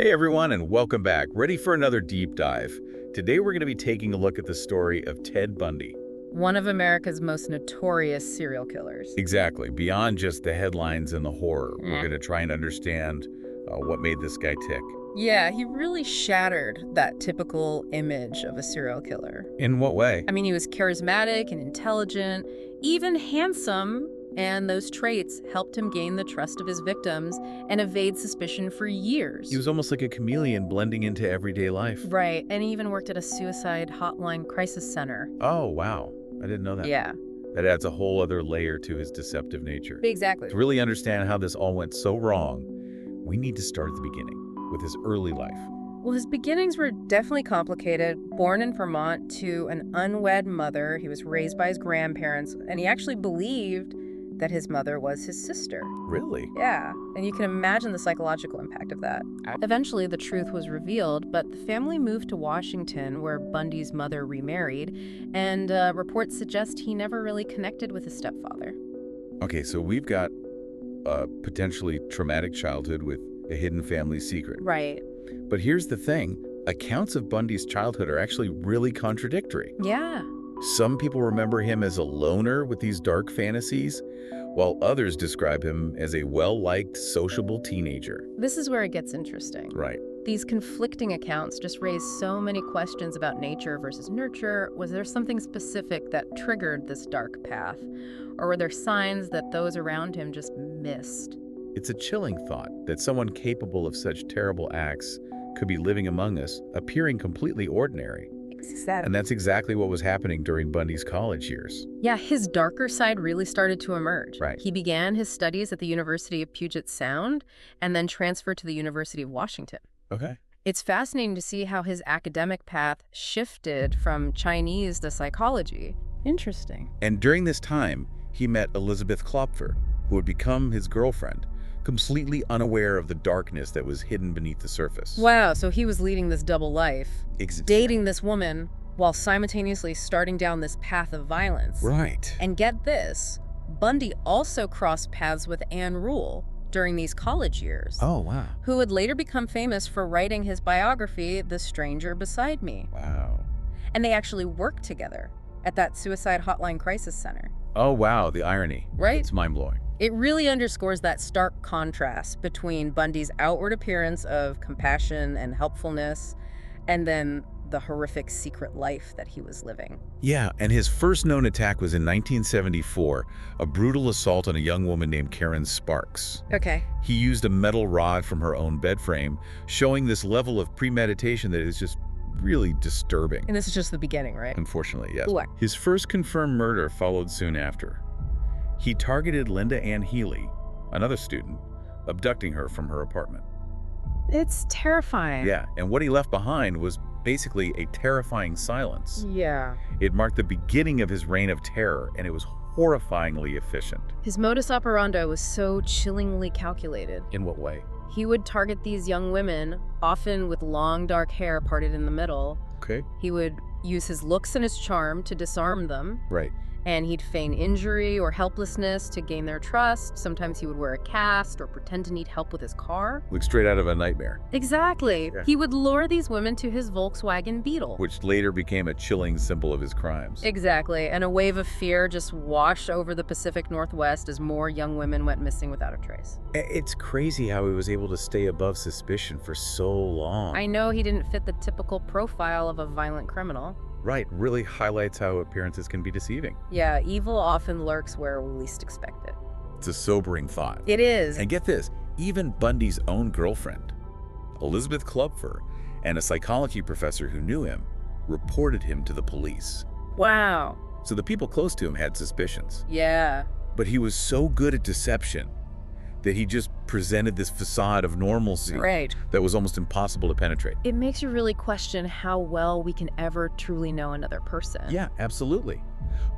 Hey everyone, and welcome back. Ready for another deep dive. Today we're going to be taking a look at the story of Ted Bundy. One of America's most notorious serial killers. Exactly. Beyond just the headlines and the horror, we're Mm. going to try and understand what made this guy tick. Yeah, he really shattered that typical image of a serial killer. In what way? I mean, he was charismatic and intelligent, even handsome, and those traits helped him gain the trust of his victims and evade suspicion for years. He was almost like a chameleon blending into everyday life. Right, and he even worked at a suicide hotline crisis center. Oh, wow. I didn't know that. Yeah, That adds a whole other layer to his deceptive nature. exactly. To really understand how this all went so wrong, we need to start at the beginning, with his early life. Well, his beginnings were definitely complicated. Born in Vermont to an unwed mother, he was raised by his grandparents, and he actually believed that his mother was his sister. Really? Yeah, and you can imagine the psychological impact of that. Eventually, the truth was revealed, but the family moved to Washington, where Bundy's mother remarried, and reports suggest he never really connected with his stepfather. Okay, so we've got a potentially traumatic childhood with a hidden family secret. Right. But here's the thing. Accounts of Bundy's childhood are actually really contradictory. Yeah. Some people remember him as a loner with these dark fantasies, while others describe him as a well-liked, sociable teenager. This is where it gets interesting. Right. These conflicting accounts just raise so many questions about nature versus nurture. Was there something specific that triggered this dark path? Or were there signs that those around him just missed? It's a chilling thought that someone capable of such terrible acts could be living among us, appearing completely ordinary. And that's exactly what was happening during Bundy's college years. Yeah, his darker side really started to emerge. Right. He began his studies at the University of Puget Sound and then transferred to the University of Washington. Okay. It's fascinating to see how his academic path shifted from Chinese to psychology. Interesting. And during this time, he met Elizabeth Klopfer, who would become his girlfriend, completely unaware of the darkness that was hidden beneath the surface. Wow, so he was leading this double life, dating this woman while simultaneously starting down this path of violence. Right. And get this, Bundy also crossed paths with Anne Rule during these college years, Oh, wow. who would later become famous for writing his biography, The Stranger Beside Me. Wow. And they actually worked together at that suicide hotline crisis center. Oh, wow, the irony. Right? It's mind-blowing. It really underscores that stark contrast between Bundy's outward appearance of compassion and helpfulness and then the horrific secret life that he was living. Yeah, and his first known attack was in 1974, a brutal assault on a young woman named Karen Sparks. Okay. He used a metal rod from her own bed frame, showing this level of premeditation that is just really disturbing. And this is just the beginning, right? Unfortunately, yes. Ooh. His first confirmed murder followed soon after. He targeted Linda Ann Healy, another student, abducting her from her apartment. It's terrifying. Yeah, and what he left behind was basically a terrifying silence. Yeah. It marked the beginning of his reign of terror, and it was horrifyingly efficient. His modus operandi was so chillingly calculated. In what way? He would target these young women, often with long dark hair parted in the middle. Okay. He would use his looks and his charm to disarm them. Right. And he'd feign injury or helplessness to gain their trust. Sometimes he would wear a cast or pretend to need help with his car. Looked straight out of a nightmare. Exactly. Yeah. He would lure these women to his Volkswagen Beetle. Which later became a chilling symbol of his crimes. Exactly. And a wave of fear just washed over the Pacific Northwest as more young women went missing without a trace. It's crazy how he was able to stay above suspicion for so long. I know he didn't fit the typical profile of a violent criminal. Right, really highlights how appearances can be deceiving. Yeah, evil often lurks where we least expect it. It's a sobering thought. It is. And get this, even Bundy's own girlfriend, Elizabeth Klopfer, and a psychology professor who knew him, reported him to the police. Wow. So the people close to him had suspicions. Yeah. But he was so good at deception that he just presented this facade of normalcy Right. that was almost impossible to penetrate. It makes you really question how well we can ever truly know another person. Yeah, absolutely.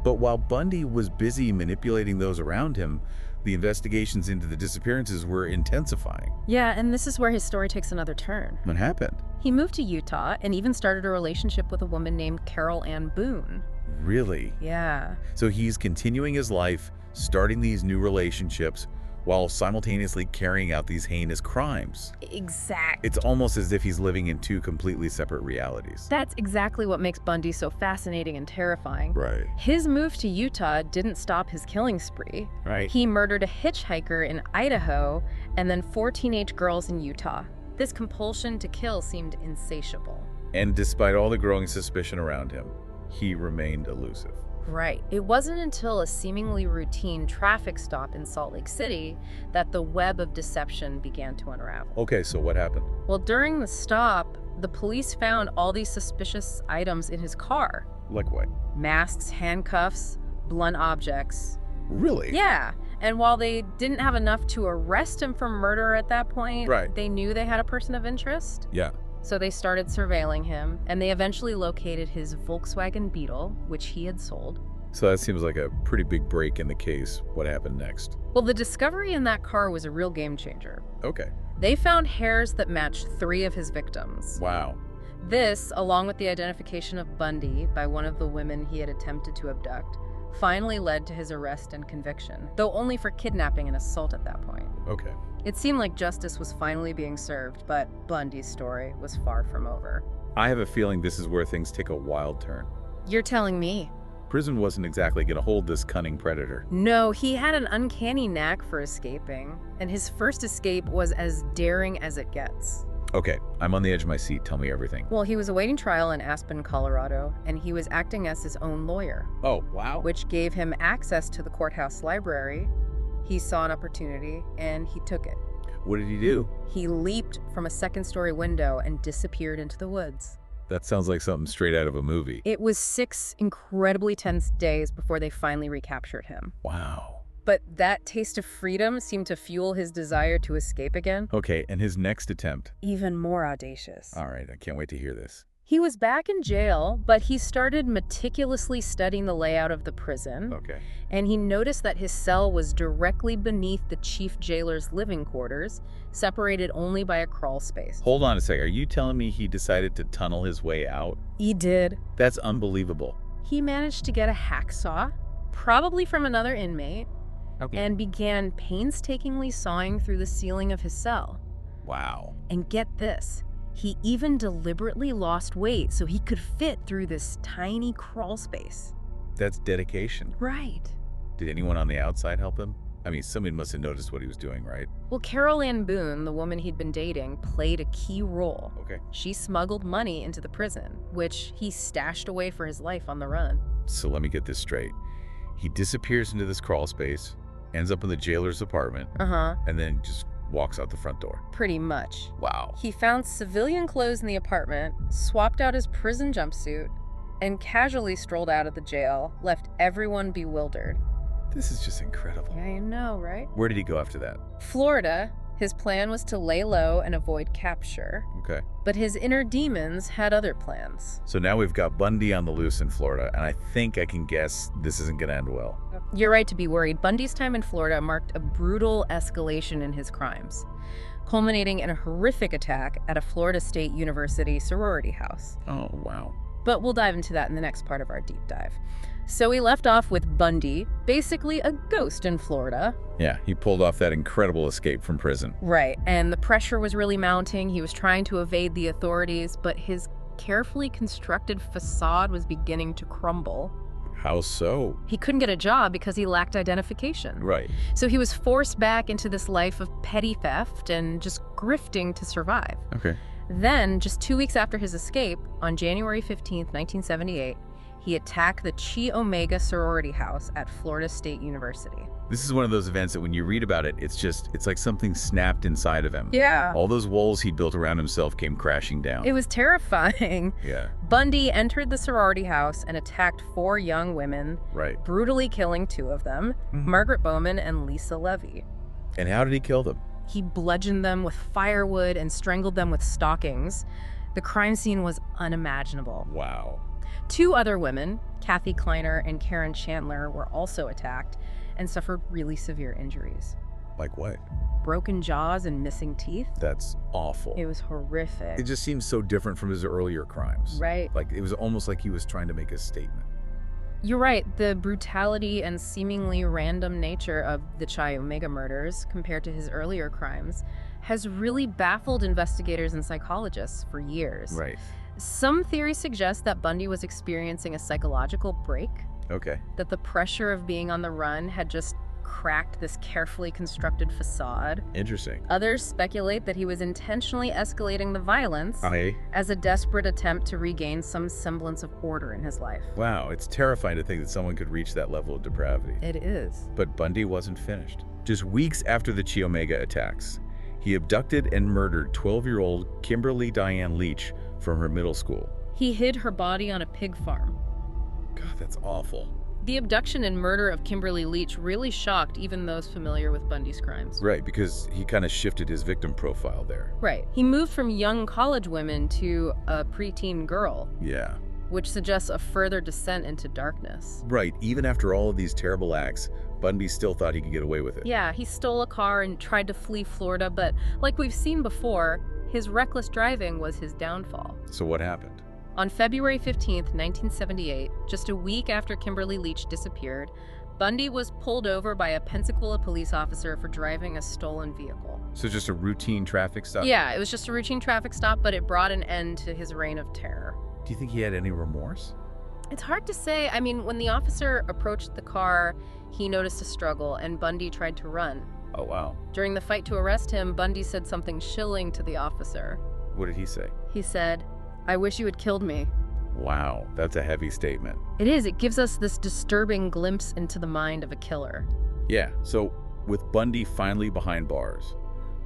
But while Bundy was busy manipulating those around him, the investigations into the disappearances were intensifying. Yeah, and this is where his story takes another turn. What happened? He moved to Utah and even started a relationship with a woman named Carol Ann Boone. Really? Yeah. So he's continuing his life, starting these new relationships, while simultaneously carrying out these heinous crimes. Exactly. It's almost as if he's living in two completely separate realities. That's exactly what makes Bundy so fascinating and terrifying. Right. His move to Utah didn't stop his killing spree. Right. He murdered a hitchhiker in Idaho and then 4 teenage girls in Utah. This compulsion to kill seemed insatiable. And despite all the growing suspicion around him, he remained elusive. Right. It wasn't until a seemingly routine traffic stop in Salt Lake City that the web of deception began to unravel. Okay, so what happened? Well, during the stop, the police found all these suspicious items in his car. Like what? Masks, handcuffs, blunt objects. Really? Yeah. And while they didn't have enough to arrest him for murder at that point, they knew they had a person of interest. Yeah. So they started surveilling him, and they eventually located his Volkswagen Beetle, which he had sold. So that seems like a pretty big break in the case. What happened next? Well, the discovery in that car was a real game changer. Okay. They found hairs that matched 3 of his victims. Wow. This, along with the identification of Bundy by one of the women he had attempted to abduct, finally led to his arrest and conviction, though only for kidnapping and assault at that point. Okay. It seemed like justice was finally being served, but Bundy's story was far from over. I have a feeling this is where things take a wild turn. You're telling me? Prison wasn't exactly going to hold this cunning predator. No, he had an uncanny knack for escaping, and his first escape was as daring as it gets. Okay, I'm on the edge of my seat. Tell me everything. Well, he was awaiting trial in Aspen, Colorado, and he was acting as his own lawyer. Oh, wow. Which gave him access to the courthouse library. He saw an opportunity, and he took it. What did he do? He leaped from a second-story window and disappeared into the woods. That sounds like something straight out of a movie. It was 6 incredibly tense days before they finally recaptured him. Wow. But that taste of freedom seemed to fuel his desire to escape again. Okay, and his next attempt? Even more audacious. All right, I can't wait to hear this. He was back in jail, but he started meticulously studying the layout of the prison. Okay. And he noticed that his cell was directly beneath the chief jailer's living quarters, separated only by a crawl space. Hold on a sec. Are you telling me he decided to tunnel his way out? He did. That's unbelievable. He managed to get a hacksaw, probably from another inmate, and began painstakingly sawing through the ceiling of his cell. Wow. And get this. He even deliberately lost weight so he could fit through this tiny crawl space. That's dedication. Right. Did anyone on the outside help him? I mean, somebody must have noticed what he was doing, right? Well, Carol Ann Boone, the woman he'd been dating, played a key role. Okay. She smuggled money into the prison, which he stashed away for his life on the run. So let me get this straight. He disappears into this crawl space, ends up in the jailer's apartment, and then just walks out the front door. Pretty much. Wow. He found civilian clothes in the apartment, swapped out his prison jumpsuit, and casually strolled out of the jail, left everyone bewildered. This is just incredible. Yeah, I know, right? Where did he go after that? Florida. His plan was to lay low and avoid capture. Okay. But his inner demons had other plans. So now we've got Bundy on the loose in Florida, and I think I can guess this isn't going to end well. You're right to be worried. Bundy's time in Florida marked a brutal escalation in his crimes, culminating in a horrific attack at a Florida State University sorority house. Oh, wow. But we'll dive into that in the next part of our deep dive. So we left off with Bundy, basically a ghost in Florida. Yeah, he pulled off that incredible escape from prison. Right, and the pressure was really mounting. He was trying to evade the authorities, but his carefully constructed facade was beginning to crumble. How so? He couldn't get a job because he lacked identification. Right. So he was forced back into this life of petty theft and just grifting to survive. Okay. Then, just 2 weeks after his escape, on January 15th, 1978, he attacked the Chi Omega sorority house at Florida State University. This is one of those events that when you read about it, it's like something snapped inside of him. Yeah. All those walls he'd built around himself came crashing down. It was terrifying. Yeah. Bundy entered the sorority house and attacked 4 young women, Right. brutally killing 2 of them, Margaret Bowman and Lisa Levy. And how did he kill them? He bludgeoned them with firewood and strangled them with stockings. The crime scene was unimaginable. Wow. 2 other women, Kathy Kleiner and Karen Chandler, were also attacked and suffered really severe injuries. Like what? Broken jaws and missing teeth. That's awful. It was horrific. It just seems so different from his earlier crimes. Right. Like, it was almost like he was trying to make a statement. You're right. The brutality and seemingly random nature of the Chi Omega murders, compared to his earlier crimes, has really baffled investigators and psychologists for years. Right. Some theories suggest that Bundy was experiencing a psychological break, Okay. that the pressure of being on the run had just cracked this carefully constructed facade. Interesting. Others speculate that he was intentionally escalating the violence as a desperate attempt to regain some semblance of order in his life. Wow, it's terrifying to think that someone could reach that level of depravity. It is. But Bundy wasn't finished. Just weeks after the Chi Omega attacks, he abducted and murdered 12-year-old Kimberly Diane Leach from her middle school. He hid her body on a pig farm. God, that's awful. The abduction and murder of Kimberly Leach really shocked even those familiar with Bundy's crimes. Right, because he kind of shifted his victim profile there. Right. He moved from young college women to a preteen girl. Yeah. Which suggests a further descent into darkness. Right, even after all of these terrible acts, Bundy still thought he could get away with it. Yeah, he stole a car and tried to flee Florida, but like we've seen before, his reckless driving was his downfall. So what happened? On February 15th, 1978, just a week after Kimberly Leach disappeared, Bundy was pulled over by a Pensacola police officer for driving a stolen vehicle. So just a routine traffic stop? Yeah, it was just a routine traffic stop, but it brought an end to his reign of terror. Do you think he had any remorse? It's hard to say. I mean, when the officer approached the car, he noticed a struggle, and Bundy tried to run. Oh, wow. During the fight to arrest him, Bundy said something chilling to the officer. What did he say? He said, "I wish you had killed me." Wow, that's a heavy statement. It is. It gives us this disturbing glimpse into the mind of a killer. Yeah, so with Bundy finally behind bars,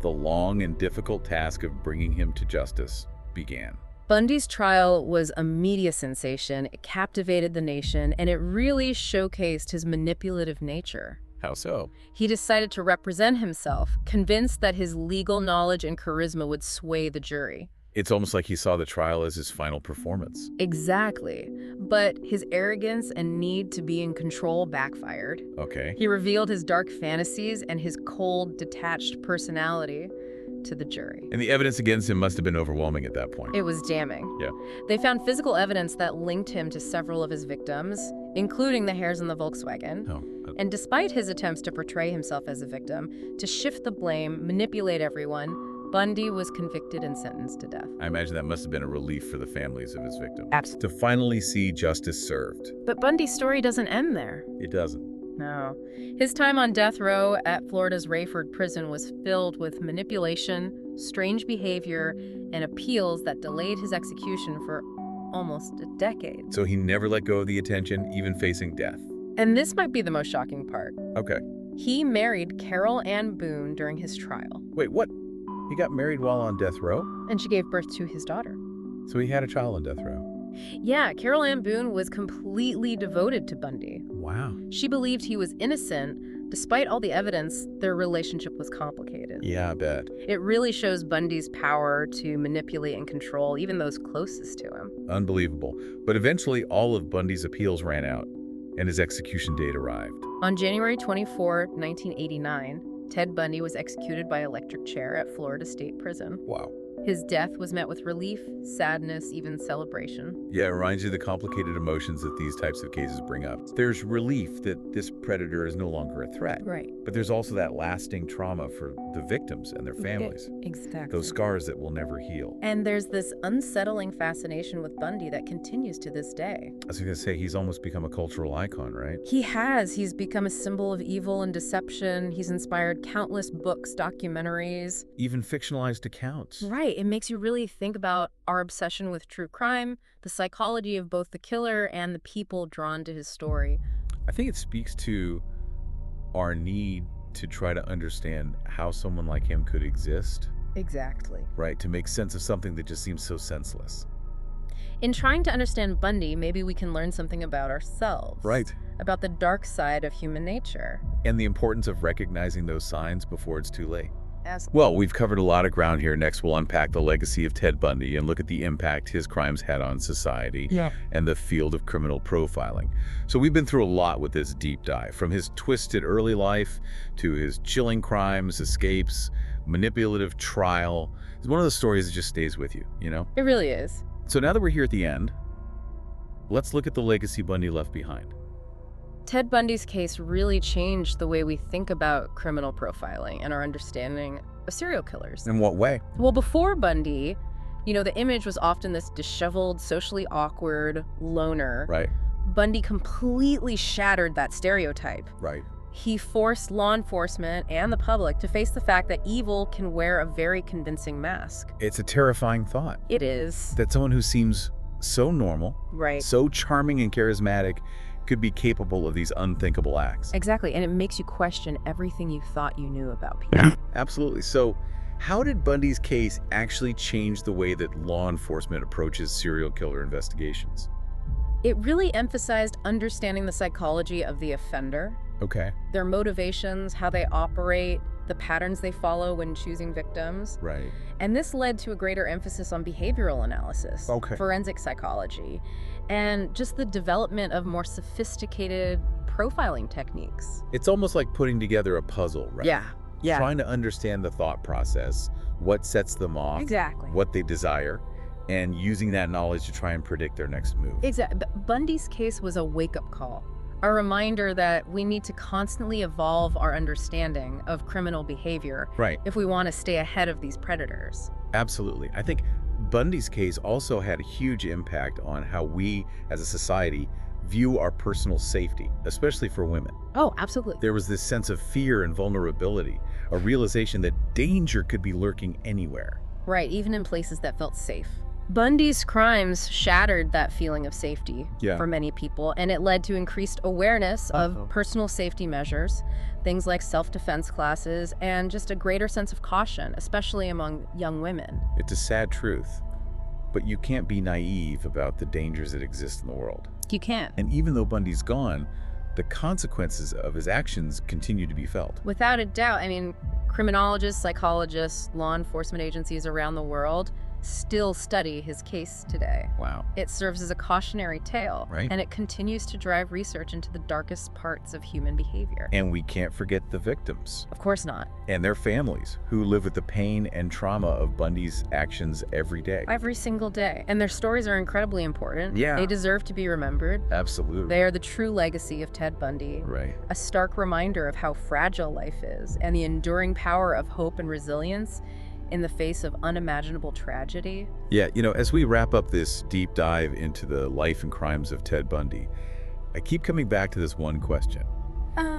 the long and difficult task of bringing him to justice began. Bundy's trial was a media sensation. It captivated the nation, and it really showcased his manipulative nature. How so? He decided to represent himself, convinced that his legal knowledge and charisma would sway the jury. It's almost like he saw the trial as his final performance. Exactly. But his arrogance and need to be in control backfired. Okay. He revealed his dark fantasies and his cold, detached personality to the jury. And the evidence against him must have been overwhelming at that point. It was damning. Yeah. They found physical evidence that linked him to several of his victims, including the hairs in the Volkswagen. Oh. And despite his attempts to portray himself as a victim, to shift the blame, manipulate everyone, Bundy was convicted and sentenced to death. I imagine that must have been a relief for the families of his victims. Absolutely. To finally see justice served. But Bundy's story doesn't end there. It doesn't. No. His time on death row at Florida's Rayford prison was filled with manipulation, strange behavior, and appeals that delayed his execution for almost a decade. So he never let go of the attention, even facing death. And this might be the most shocking part. Okay. He married Carol Ann Boone during his trial. Wait, what? He got married while on death row? And she gave birth to his daughter. So he had a child on death row? Yeah, Carol Ann Boone was completely devoted to Bundy. Wow. She believed he was innocent. Despite all the evidence, their relationship was complicated. Yeah, I bet. It really shows Bundy's power to manipulate and control even those closest to him. Unbelievable. But eventually, all of Bundy's appeals ran out, and his execution date arrived. On January 24, 1989, Ted Bundy was executed by electric chair at Florida State Prison. Wow. His death was met with relief, sadness, even celebration. Yeah, it reminds you of the complicated emotions that these types of cases bring up. There's relief that this predator is no longer a threat. Right. But there's also that lasting trauma for the victims and their families. Exactly. Those scars that will never heal. And there's this unsettling fascination with Bundy that continues to this day. I was going to say, he's almost become a cultural icon, right? He has. He's become a symbol of evil and deception. He's inspired countless books, documentaries. Even fictionalized accounts. Right. It makes you really think about our obsession with true crime, the psychology of both the killer and the people drawn to his story. I think it speaks to our need to try to understand how someone like him could exist. Exactly. Right, to make sense of something that just seems so senseless. In trying to understand Bundy, maybe we can learn something about ourselves. Right. About the dark side of human nature. And the importance of recognizing those signs before it's too late. Well, we've covered a lot of ground here. Next, we'll unpack the legacy of Ted Bundy and look at the impact his crimes had on society and the field of criminal profiling. So we've been through a lot with this deep dive, from his twisted early life to his chilling crimes, escapes, manipulative trial. It's one of those stories that just stays with you, you know? It really is. So now that we're here at the end, let's look at the legacy Bundy left behind. Ted Bundy's case really changed the way we think about criminal profiling and our understanding of serial killers. In what way? Well, before Bundy, the image was often this disheveled, socially awkward loner. Right. Bundy completely shattered that stereotype. Right. He forced law enforcement and the public to face the fact that evil can wear a very convincing mask. It's a terrifying thought. It is. That someone who seems so normal, right, so charming and charismatic, could be capable of these unthinkable acts. Exactly, and it makes you question everything you thought you knew about people. Yeah. Absolutely. So, how did Bundy's case actually change the way that law enforcement approaches serial killer investigations? It really emphasized understanding the psychology of the offender. Okay. Their motivations, how they operate, the patterns they follow when choosing victims. Right. And this led to a greater emphasis on behavioral analysis, forensic psychology, and just the development of more sophisticated profiling techniques. It's almost like putting together a puzzle, right? Yeah. Yeah. Trying to understand the thought process, what sets them off, exactly, what they desire, and using that knowledge to try and predict their next move. Exactly. Bundy's case was a wake-up call, a reminder that we need to constantly evolve our understanding of criminal behavior, right, if we want to stay ahead of these predators. Absolutely. I think Bundy's case also had a huge impact on how we, as a society, view our personal safety, especially for women. Oh, absolutely. There was this sense of fear and vulnerability, a realization that danger could be lurking anywhere. Right, even in places that felt safe. Bundy's crimes shattered that feeling of safety for many people, and it led to increased awareness of personal safety measures, things like self-defense classes, and just a greater sense of caution, especially among young women. It's a sad truth, but you can't be naive about the dangers that exist in the world. You can't. And even though Bundy's gone, the consequences of his actions continue to be felt. Without a doubt. I mean, criminologists, psychologists, law enforcement agencies around the world still study his case today. Wow. It serves as a cautionary tale, right, and it continues to drive research into the darkest parts of human behavior. And we can't forget the victims. Of course not. And their families, who live with the pain and trauma of Bundy's actions every day. Every single day. And their stories are incredibly important. Yeah. They deserve to be remembered. Absolutely. They are the true legacy of Ted Bundy. Right. A stark reminder of how fragile life is and the enduring power of hope and resilience in the face of unimaginable tragedy. Yeah, as we wrap up this deep dive into the life and crimes of Ted Bundy, I keep coming back to this one question.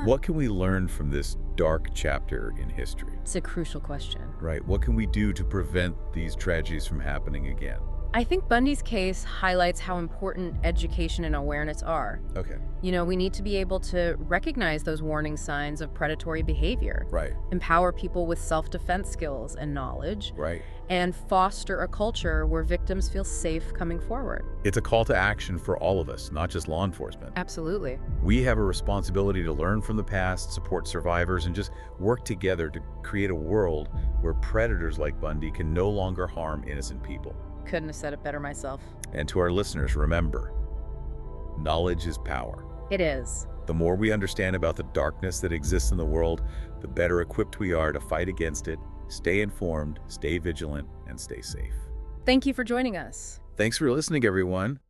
What can we learn from this dark chapter in history? It's a crucial question. Right. What can we do to prevent these tragedies from happening again? I think Bundy's case highlights how important education and awareness are. Okay. We need to be able to recognize those warning signs of predatory behavior. Right. Empower people with self-defense skills and knowledge. Right. And foster a culture where victims feel safe coming forward. It's a call to action for all of us, not just law enforcement. Absolutely. We have a responsibility to learn from the past, support survivors, and just work together to create a world where predators like Bundy can no longer harm innocent people. Couldn't have said it better myself. And to our listeners, remember, knowledge is power. It is. The more we understand about the darkness that exists in the world, the better equipped we are to fight against it, stay informed, stay vigilant, and stay safe. Thank you for joining us. Thanks for listening, everyone.